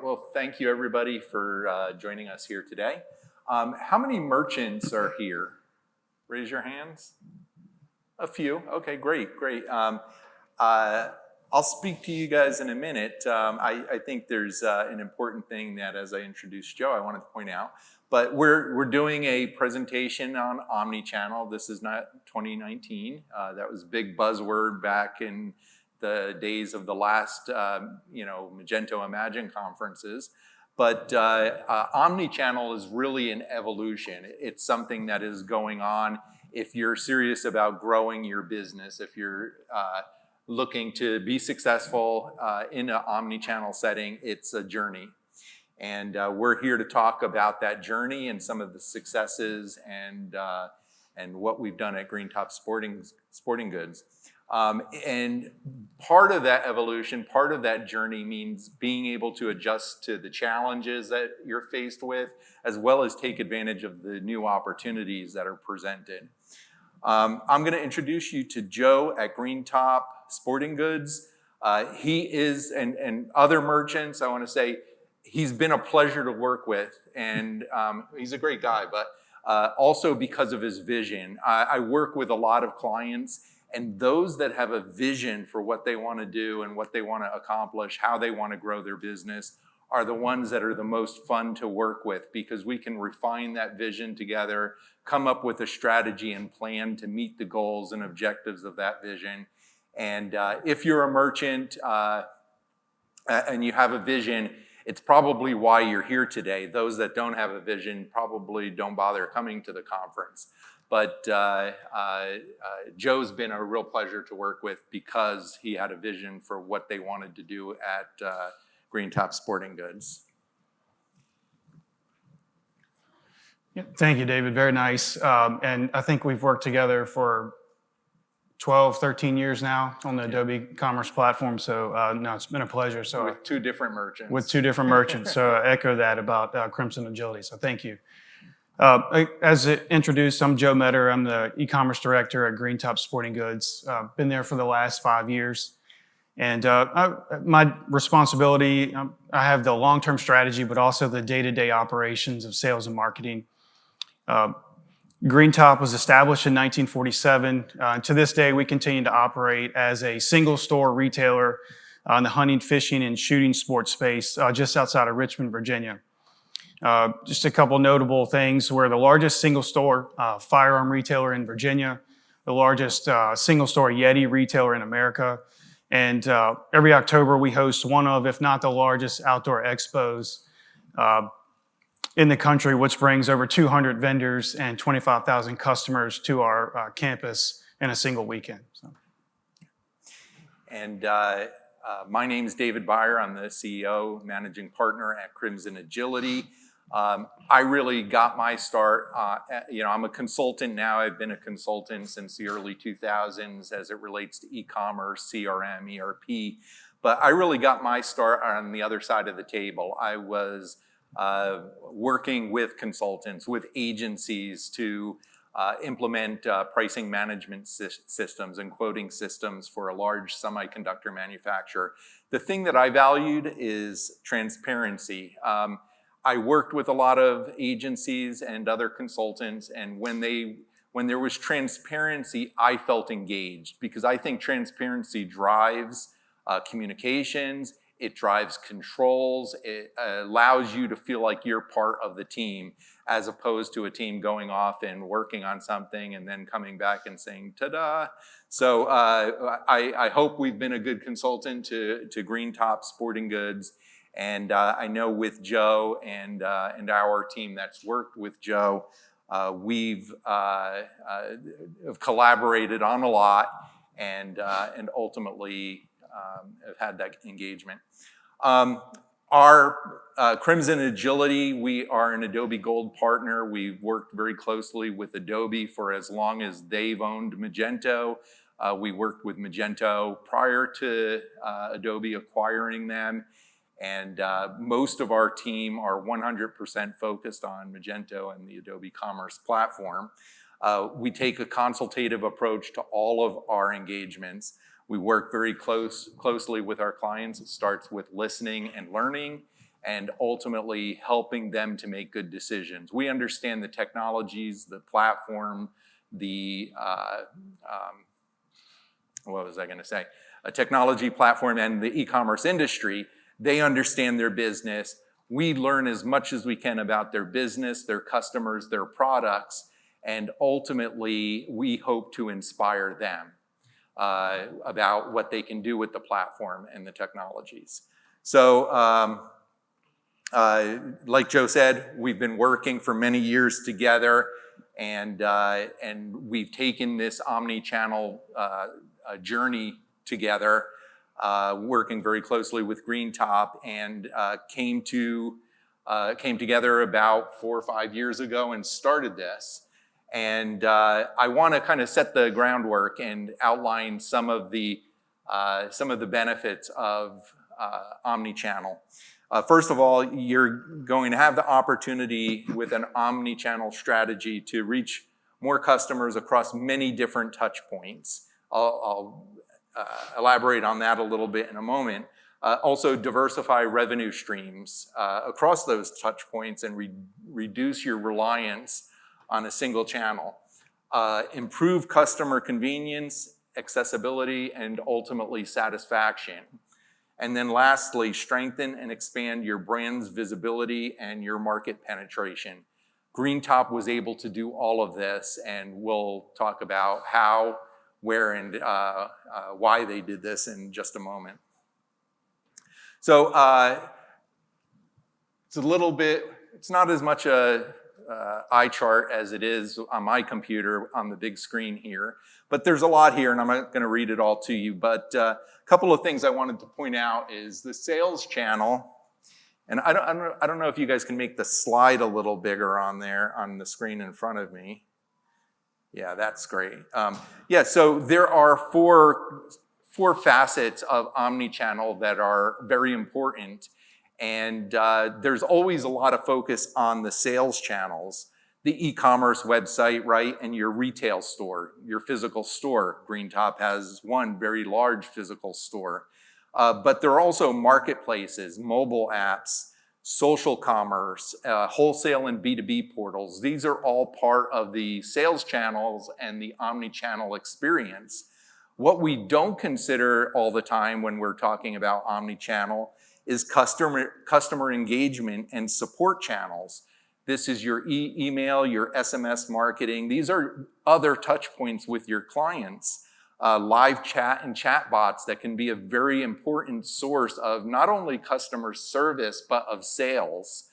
Well, thank you everybody for joining us here today. How many merchants are here? Raise your hands. A few. Okay, great. I'll speak to you guys in a minute. I think there's an important thing that, as I introduce Joe, I wanted to point out. But we're doing a presentation on Omni-Channel. This is not 2019. That was a big buzzword back in the days of the last, Magento Imagine conferences. But Omni-Channel is really an evolution. It's something that is going on. If you're serious about growing your business, if you're looking to be successful in an Omni-Channel setting, it's a journey. And we're here to talk about that journey and some of the successes and what we've done at Green Top Sporting Goods. And part of that evolution, part of that journey means being able to adjust to the challenges that you're faced with, as well as take advantage of the new opportunities that are presented. I'm going to introduce you to Joe at Green Top Sporting Goods. He is, and other merchants, I want to say, he's been a pleasure to work with, and he's a great guy, but also because of his vision. I work with a lot of clients, and those that have a vision for what they want to do and what they want to accomplish, how they want to grow their business, are the ones that are the most fun to work with, because we can refine that vision together, come up with a strategy and plan to meet the goals and objectives of that vision. And if you're a merchant and you have a vision, it's probably why you're here today. Those that don't have a vision probably don't bother coming to the conference. But Joe's been a real pleasure to work with because he had a vision for what they wanted to do at Green Top Sporting Goods. Yeah, thank you, David. Very nice. And I think we've worked together for 12, 13 years now on the Adobe Commerce platform. So no, it's been a pleasure. So with two different merchants. With two different merchants. So I echo that about Crimson Agility. So thank you. As introduced, I'm Joe Meador. I'm the e-commerce director at Green Top Sporting Goods. Been there for the last 5 years. And my responsibility, I have the long-term strategy, but also the day-to-day operations of sales and marketing. Green Top was established in 1947. To this day, we continue to operate as a single-store retailer in the hunting, fishing, and shooting sports space just outside of Richmond, Virginia. Just a couple notable things. We're the largest single-store firearm retailer in Virginia, the largest single-store Yeti retailer in America, and every October we host one of, if not the largest, outdoor expos in the country, which brings over 200 vendors and 25,000 customers to our campus in a single weekend. So. And my name is David Baier. I'm the CEO, managing partner at Crimson Agility. I really got my start, I'm a consultant now. I've been a consultant since the early 2000s as it relates to e-commerce, CRM, ERP. But I really got my start on the other side of the table. I was working with consultants, with agencies to implement pricing management systems and quoting systems for a large semiconductor manufacturer. The thing that I valued is transparency. I worked with a lot of agencies and other consultants, and when there was transparency, I felt engaged, because I think transparency drives communications, it drives controls, it allows you to feel like you're part of the team, as opposed to a team going off and working on something and then coming back and saying, ta-da. So I hope we've been a good consultant to Green Top Sporting Goods. And I know with Joe and our team that's worked with Joe, we've have collaborated on a lot and ultimately have had that engagement. Our Crimson Agility, we are an Adobe Gold partner. We've worked very closely with Adobe for as long as they've owned Magento. We worked with Magento prior to Adobe acquiring them. And most of our team are 100% focused on Magento and the Adobe Commerce platform. We take a consultative approach to all of our engagements. We work very closely with our clients. It starts with listening and learning, and ultimately helping them to make good decisions. We understand the technologies, the platform, what was I going to say? A technology platform and the e-commerce industry. They understand their business. We learn as much as we can about their business, their customers, their products, and ultimately we hope to inspire them about what they can do with the platform and the technologies. So like Joe said, we've been working for many years together, and we've taken this omni-channel journey together, working very closely with GreenTop, and came together about 4 or 5 years ago and started this. And I want to kind of set the groundwork and outline some of the benefits of omni-channel. First of all, you're going to have the opportunity with an omni-channel strategy to reach more customers across many different touch points. I'll elaborate on that a little bit in a moment. Also diversify revenue streams across those touch points and reduce your reliance on a single channel. Improve customer convenience, accessibility, and ultimately satisfaction. And then lastly, strengthen and expand your brand's visibility and your market penetration. GreenTop was able to do all of this, and we'll talk about how, where, and why they did this in just a moment. So it's not as much a eye chart as it is on my computer on the big screen here, but there's a lot here, and I'm not going to read it all to you. But a couple of things I wanted to point out is the sales channel, and I don't know if you guys can make the slide a little bigger on there on the screen in front of me. Yeah, that's great. Yeah, so there are four facets of omni-channel that are very important. And there's always a lot of focus on the sales channels, the e-commerce website, right, and your retail store, your physical store. GreenTop has one very large physical store. But there are also marketplaces, mobile apps, social commerce, wholesale and B2B portals. These are all part of the sales channels and the omni-channel experience. What we don't consider all the time when we're talking about omni-channel is customer engagement and support channels. This is your email, your SMS marketing. These are other touch points with your clients. Live chat and chat bots that can be a very important source of not only customer service, but of sales,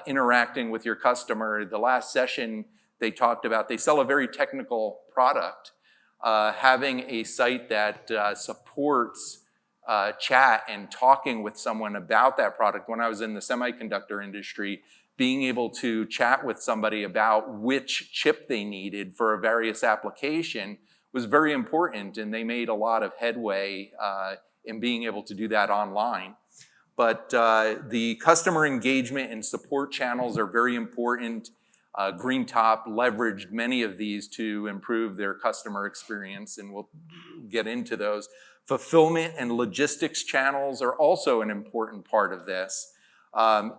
interacting with your customer. The last session they talked about, they sell a very technical product. Having a site that supports chat and talking with someone about that product. When I was in the semiconductor industry, being able to chat with somebody about which chip they needed for a various application was very important, and they made a lot of headway in being able to do that online. But the customer engagement and support channels are very important. GreenTop leveraged many of these to improve their customer experience, and we'll get into those. Fulfillment and logistics channels are also an important part of this.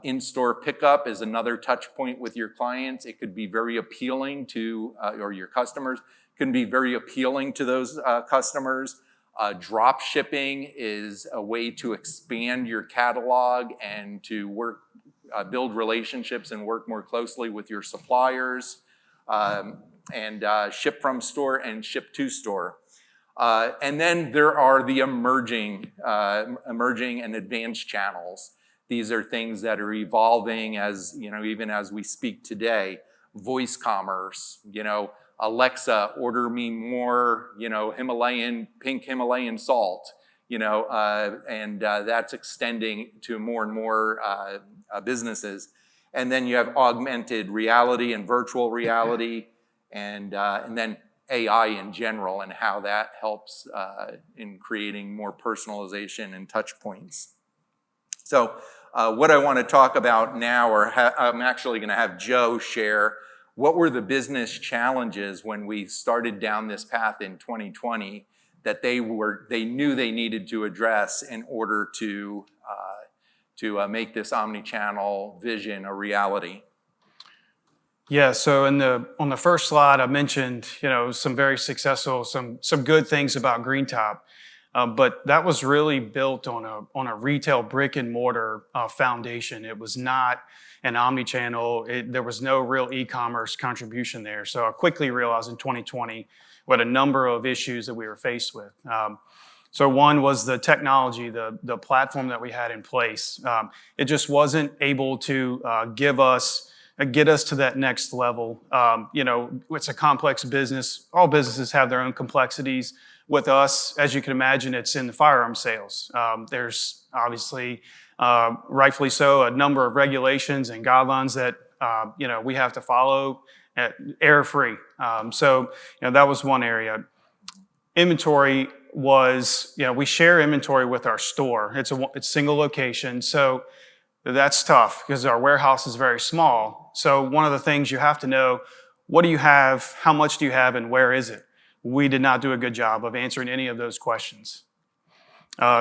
In-store pickup is another touch point with your clients. It could be very appealing to, or your customers, can be very appealing to those customers. Drop shipping is a way to expand your catalog and to build relationships and work more closely with your suppliers, and ship from store and ship to store. And then there are the emerging and advanced channels. These are things that are evolving as, even as we speak today. Voice commerce, Alexa, order me more, pink Himalayan salt, and that's extending to more and more businesses. And then you have augmented reality and virtual reality, and then AI in general and how that helps in creating more personalization and touch points. So what I want to talk about now, I'm actually going to have Joe share what were the business challenges when we started down this path in 2020 that they knew they needed to address in order to to make this omni-channel vision a reality? Yeah, so on the first slide, I mentioned some very successful, some good things about GreenTop, but that was really built on a retail brick and mortar foundation. It was not an omni-channel. There was no real e-commerce contribution there. So I quickly realized in 2020 what a number of issues that we were faced with. So one was the technology, the platform that we had in place. It just wasn't able to get us to that next level. It's a complex business. All businesses have their own complexities. With us, as you can imagine, it's in the firearm sales. There's obviously, rightfully so, a number of regulations and guidelines that we have to follow, error-free. So that was one area. Inventory was, we share inventory with our store. It's single location, so that's tough because our warehouse is very small. So one of the things you have to know, what do you have, how much do you have, and where is it? We did not do a good job of answering any of those questions.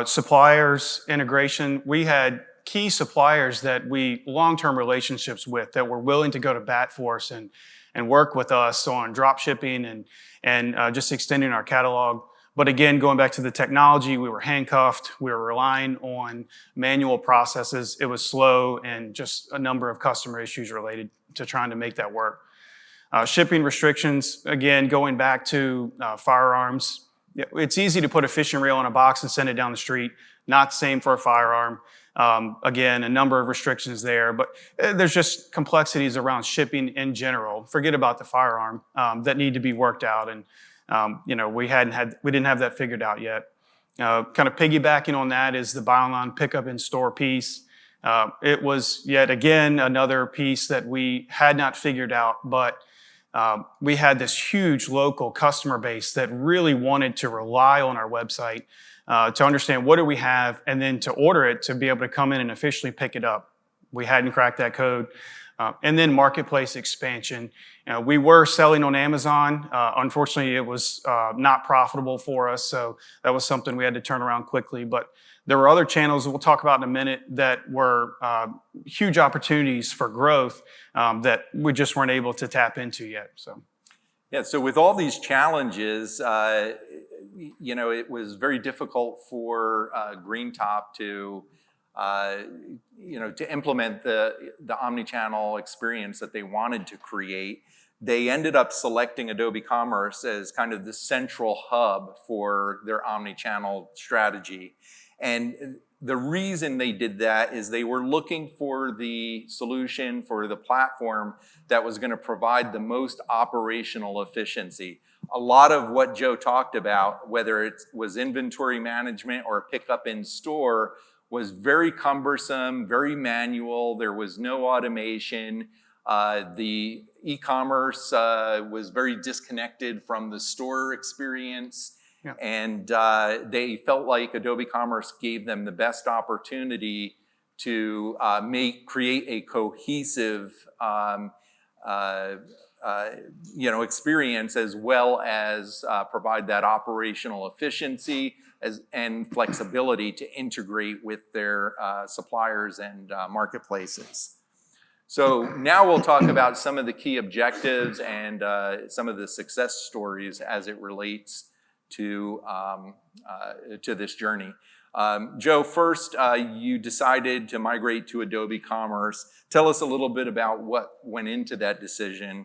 Suppliers, integration, we had key suppliers that long-term relationships with that were willing to go to bat for us and work with us on drop shipping and just extending our catalog. But again, going back to the technology, we were handcuffed. We were relying on manual processes. It was slow and just a number of customer issues related to trying to make that work. Shipping restrictions, again, going back to firearms. It's easy to put a fishing reel in a box and send it down the street. Not the same for a firearm. Again, a number of restrictions there, but there's just complexities around shipping in general. Forget about the firearm that need to be worked out, and we didn't have that figured out yet. Kind of piggybacking on that is the buy online, pick up in store piece. It was yet again another piece that we had not figured out, but we had this huge local customer base that really wanted to rely on our website to understand what do we have, and then to order it to be able to come in and officially pick it up. We hadn't cracked that code. And then marketplace expansion. We were selling on Amazon. Unfortunately, it was not profitable for us, so that was something we had to turn around quickly. But there were other channels we'll talk about in a minute that were huge opportunities for growth that we just weren't able to tap into yet. So with all these challenges, it was very difficult for GreenTop to implement the omni-channel experience that they wanted to create. They ended up selecting Adobe Commerce as kind of the central hub for their omni-channel strategy. And the reason they did that is they were looking for the solution, for the platform that was going to provide the most operational efficiency. A lot of what Joe talked about, whether it was inventory management or pickup in store, was very cumbersome, very manual. There was no automation. The e-commerce was very disconnected from the store experience. Yeah. And they felt like Adobe Commerce gave them the best opportunity to create a cohesive experience, as well as provide that operational efficiency and flexibility to integrate with their suppliers and marketplaces. So now we'll talk about some of the key objectives and some of the success stories as it relates to this journey. Joe, first you decided to migrate to Adobe Commerce. Tell us a little bit about what went into that decision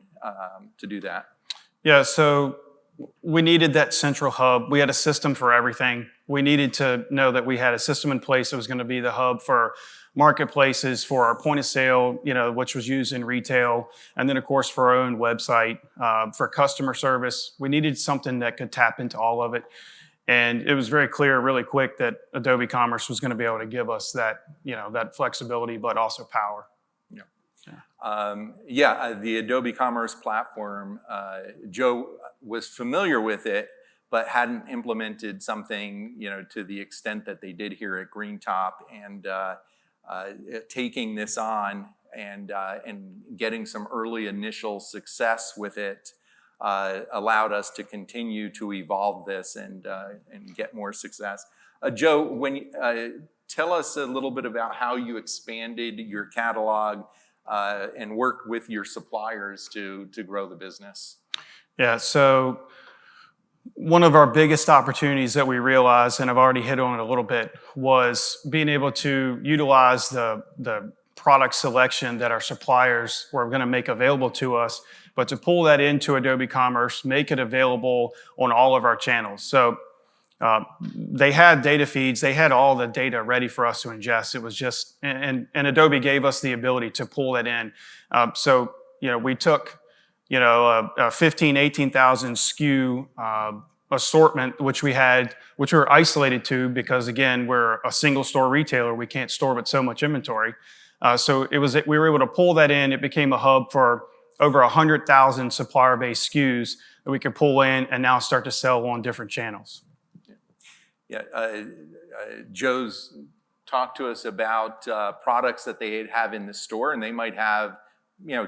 to do that. Yeah, so we needed that central hub. We had a system for everything. We needed to know that we had a system in place that was going to be the hub for marketplaces, for our point of sale, which was used in retail, and then of course for our own website, for customer service. We needed something that could tap into all of it. And it was very clear really quick that Adobe Commerce was going to be able to give us that, that flexibility, but also power. The Adobe Commerce platform, Joe was familiar with it, but hadn't implemented something, to the extent that they did here at GreenTop, and taking this on and getting some early initial success with it allowed us to continue to evolve this and get more success. Joe, tell us a little bit about how you expanded your catalog and worked with your suppliers to grow the business. Yeah, so one of our biggest opportunities that we realized, and I've already hit on it a little bit, was being able to utilize the product selection that our suppliers were going to make available to us, but to pull that into Adobe Commerce, make it available on all of our channels. So they had data feeds, they had all the data ready for us to ingest. It was just, and Adobe gave us the ability to pull that in. So, we took, a 15, 18,000 SKU assortment, which we were isolated to because, again, we're a single store retailer. We can't store but so much inventory. So we were able to pull that in. It became a hub for over 100,000 supplier-based SKUs that we could pull in and now start to sell on different channels. Yeah, Joe's talked to us about products that they have in the store, and they might have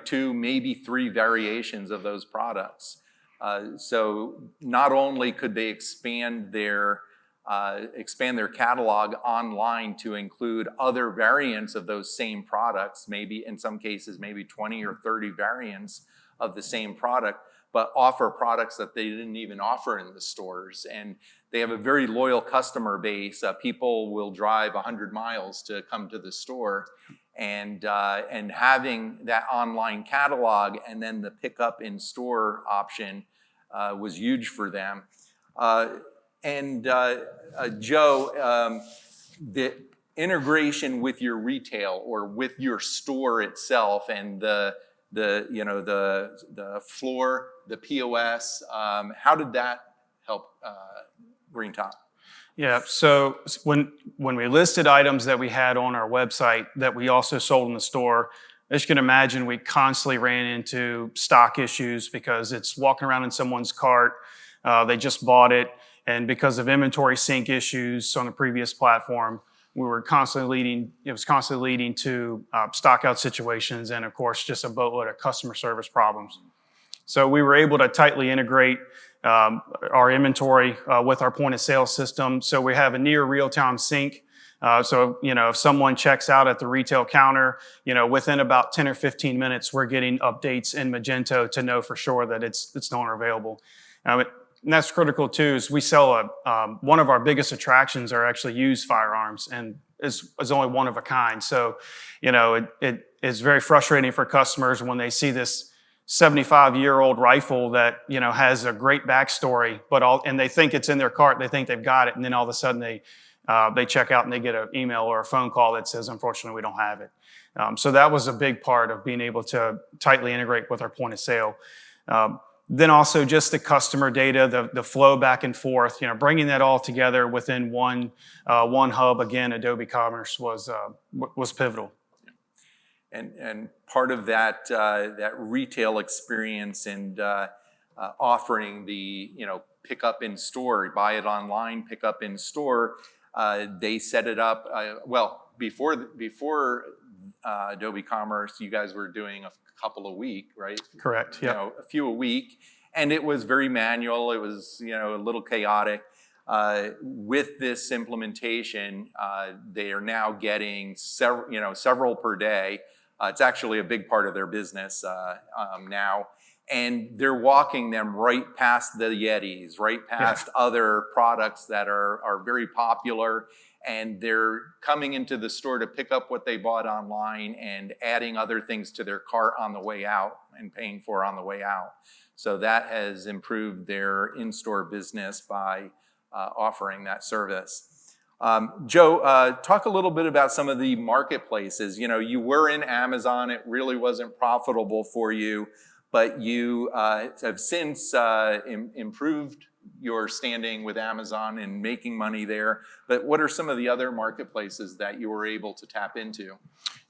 2, maybe 3 variations of those products. So not only could they expand their catalog online to include other variants of those same products, maybe in some cases, maybe 20 or 30 variants of the same product, but offer products that they didn't even offer in the stores. And they have a very loyal customer base. People will drive 100 miles to come to the store. And having that online catalog and then the pickup in store option was huge for them. Joe, the integration with your retail or with your store itself and the floor, the POS, how did that help Green Top? Yeah, so when we listed items that we had on our website that we also sold in the store, as you can imagine, we constantly ran into stock issues because it's walking around in someone's cart, they just bought it, and because of inventory sync issues on the previous platform, it was constantly leading to stock out situations and, of course, just a boatload of customer service problems. So we were able to tightly integrate our inventory with our point of sale system. So we have a near real-time sync. So, if someone checks out at the retail counter, within about 10 or 15 minutes, we're getting updates in Magento to know for sure that it's no longer available. And that's critical too, is we sell one of our biggest attractions are actually used firearms, and is only one of a kind. So, it is very frustrating for customers when they see this 75-year-old rifle that has a great backstory, and they think it's in their cart, they think they've got it, and then all of a sudden they check out and they get an email or a phone call that says, unfortunately, we don't have it. So that was a big part of being able to tightly integrate with our point of sale. Then also just the customer data, the flow back and forth, bringing that all together within one hub. Again, Adobe Commerce was pivotal. And part of that retail experience and offering the pick up in store, buy it online, pick up in store. They set it up before Adobe Commerce. You guys were doing a couple a week, right? Correct. Yeah. A few a week, and it was very manual. It was a little chaotic. With this implementation, they are now getting several per day. It's actually a big part of their business now. And they're walking them right past the Yetis, right past other products that are very popular. And they're coming into the store to pick up what they bought online and adding other things to their cart on the way out and paying for on the way out. So that has improved their in-store business by offering that service. Joe, talk a little bit about some of the marketplaces. You were in Amazon. It really wasn't profitable for you, but you have since improved your standing with Amazon and making money there. But what are some of the other marketplaces that you were able to tap into?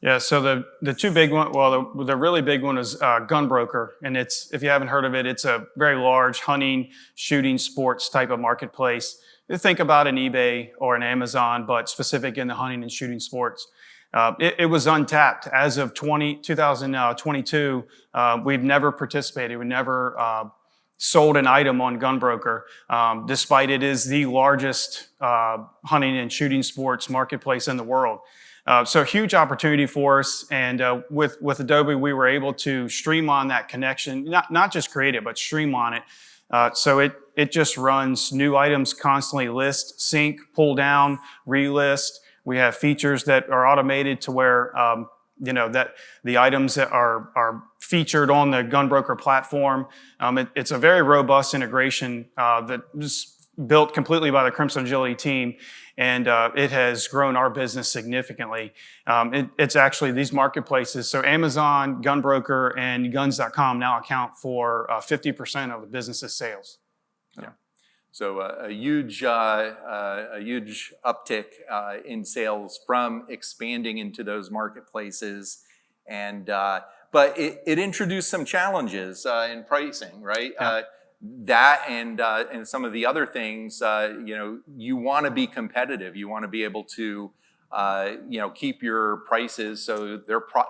Yeah, so the two big ones, the really big one is Gunbroker, and if you haven't heard of it, it's a very large hunting, shooting, sports type of marketplace. You think about an eBay or an Amazon, but specific in the hunting and shooting sports. It was untapped. As of 2022, we've never participated. We never sold an item on Gunbroker, despite it is the largest hunting and shooting sports marketplace in the world. So huge opportunity for us, and with Adobe, we were able to streamline that connection, not just create it, but streamline it. So it just runs new items constantly, list, sync, pull down, relist. We have features that are automated to where that the items that are featured on the Gunbroker platform. It's a very robust integration that was built completely by the Crimson Agility team, and it has grown our business significantly. It's actually these marketplaces, so Amazon, Gunbroker, and Guns.com now account for 50% of the business's sales. Yeah. So a huge uptick in sales from expanding into those marketplaces, and but it introduced some challenges in pricing, right? Yeah. That and some of the other things, you want to be competitive. You want to be able to, keep your prices so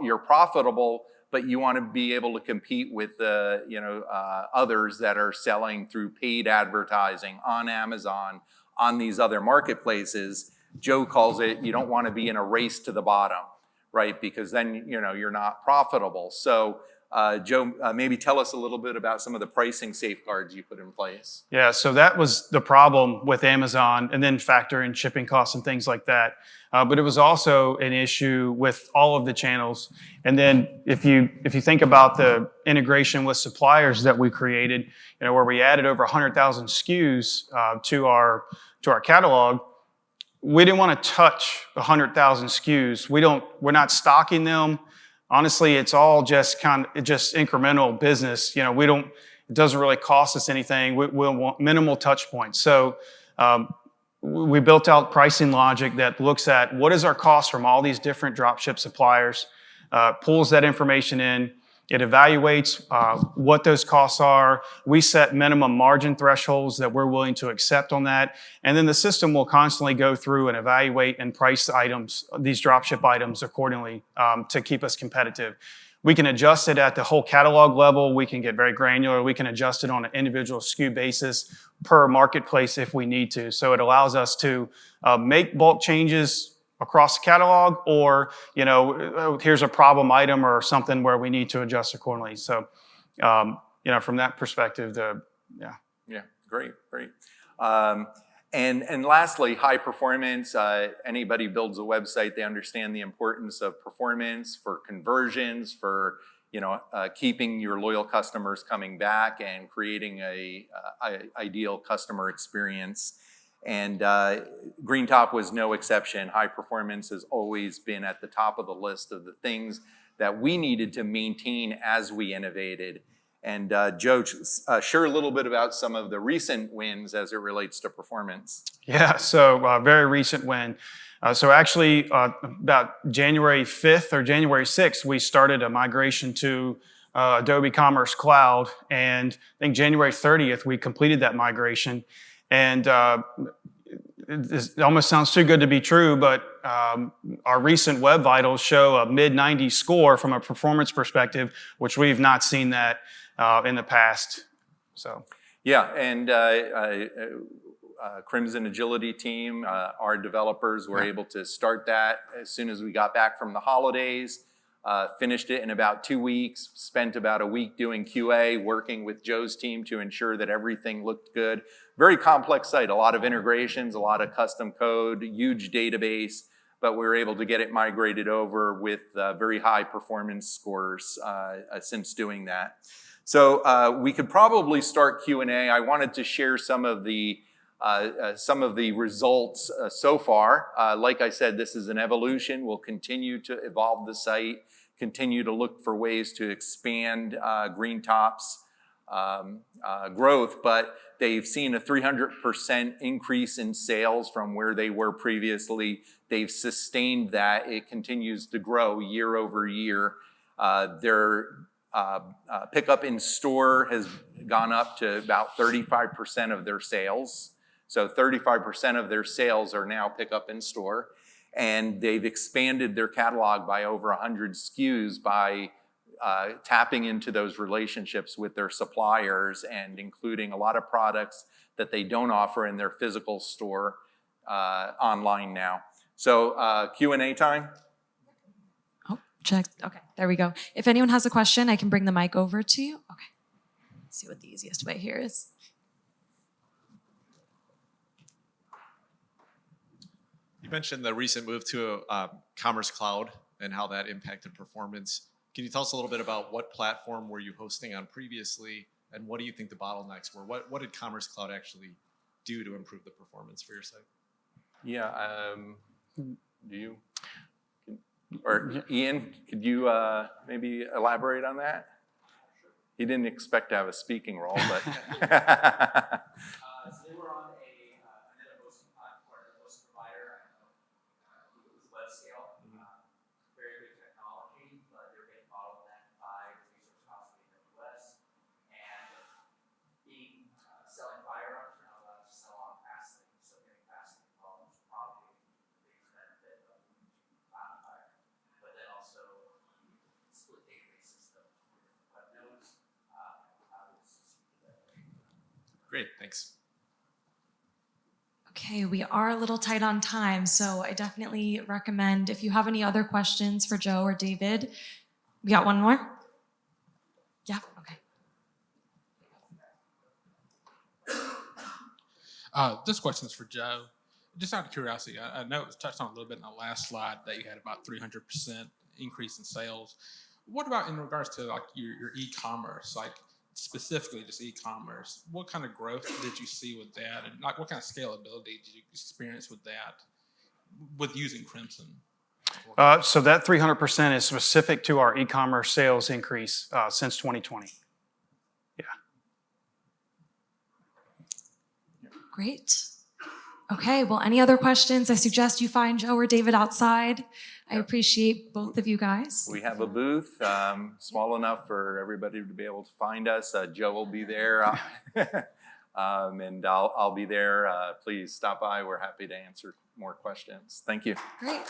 you're profitable, but you want to be able to compete with others that are selling through paid advertising on Amazon, on these other marketplaces. Joe calls it, you don't want to be in a race to the bottom, right? Because then you're not profitable. So Joe, maybe tell us a little bit about some of the pricing safeguards you put in place. Yeah, so that was the problem with Amazon, and then factor in shipping costs and things like that. But it was also an issue with all of the channels. And then if you think about the integration with suppliers that we created, where we added over 100,000 SKUs to our catalog, we didn't want to touch 100,000 SKUs. We're not stocking them. Honestly, it's all just incremental business. It doesn't really cost us anything. We'll want minimal touch points. So we built out pricing logic that looks at what is our cost from all these different dropship suppliers, pulls that information in, it evaluates what those costs are. We set minimum margin thresholds that we're willing to accept on that. And then the system will constantly go through and evaluate and price items, these dropship items accordingly to keep us competitive. We can adjust it at the whole catalog level. We can get very granular. We can adjust it on an individual SKU basis per marketplace if we need to. So it allows us to make bulk changes across the catalog, or here's a problem item or something where we need to adjust accordingly. So from that perspective, Great. And lastly, high performance. Anybody builds a website, they understand the importance of performance for conversions, for keeping your loyal customers coming back and creating a ideal customer experience. And GreenTop was no exception. High performance has always been at the top of the list of the things that we needed to maintain as we innovated. And Joe, share a little bit about some of the recent wins as it relates to performance. Yeah, so very recent win. So actually, about January 5th or January 6th, we started a migration to Adobe Commerce Cloud. And I think January 30th, we completed that migration. And it almost sounds too good to be true, but our recent web vitals show a mid-90 score from a performance perspective, which we've not seen that in the past. So yeah, and Crimson Agility team, our developers were able to start that as soon as we got back from the holidays. Finished it in about 2 weeks, spent about a week doing QA, working with Joe's team to ensure that everything looked good. Very complex site, a lot of integrations, a lot of custom code, huge database, but we were able to get it migrated over with very high performance scores since doing that. So we could probably start Q&A. I wanted to share some of the results so far. Like I said, this is an evolution. We'll continue to evolve the site, continue to look for ways to expand GreenTop's growth, but they've seen a 300% increase in sales from where they were previously. They've sustained that. It continues to grow year over year. Their pickup in store has gone up to about 35% of their sales. So 35% of their sales are now pickup in store. And they've expanded their catalog by over 100 SKUs by tapping into those relationships with their suppliers and including a lot of products that they don't offer in their physical store online now. So Q&A time. Oh, check. Okay, there we go. If anyone has a question, I can bring the mic over to you. Okay, let's see what the easiest way here is. You mentioned the recent move to Commerce Cloud and how that impacted performance. Can you tell us a little bit about what platform were you hosting on previously, and what do you think the bottlenecks were? What did Commerce Cloud actually do to improve the performance for your site? Yeah, do you, or Ian, could you maybe elaborate on that? He didn't expect to have a speaking role, but. So they were on another hosting platform, a hosting provider. I don't know, it was web scale. Very good technology, but they're getting bottlenecked by the resource costs of AWS. And selling firearms, you're not allowed to sell on fast things. So getting fast things problems is probably the biggest benefit of cloud fire. But then also split database system for different web nodes. Great, thanks. Okay, we are a little tight on time, so I definitely recommend if you have any other questions for Joe or David. We got one more? Yeah, okay. This question is for Joe. Just out of curiosity, I know it was touched on a little bit in the last slide that you had about 300% increase in sales. What about in regards to like your e-commerce, like specifically just e-commerce? What kind of growth did you see with that, and like what kind of scalability did you experience with that, with using Crimson? So that 300% is specific to our e-commerce sales increase since 2020. Yeah. Great. Okay, well, any other questions? I suggest you find Joe or David outside. I appreciate both of you guys. We have a booth small enough for everybody to be able to find us. Joe will be there, and I'll be there. Please stop by. We're happy to answer more questions. Thank you. Great.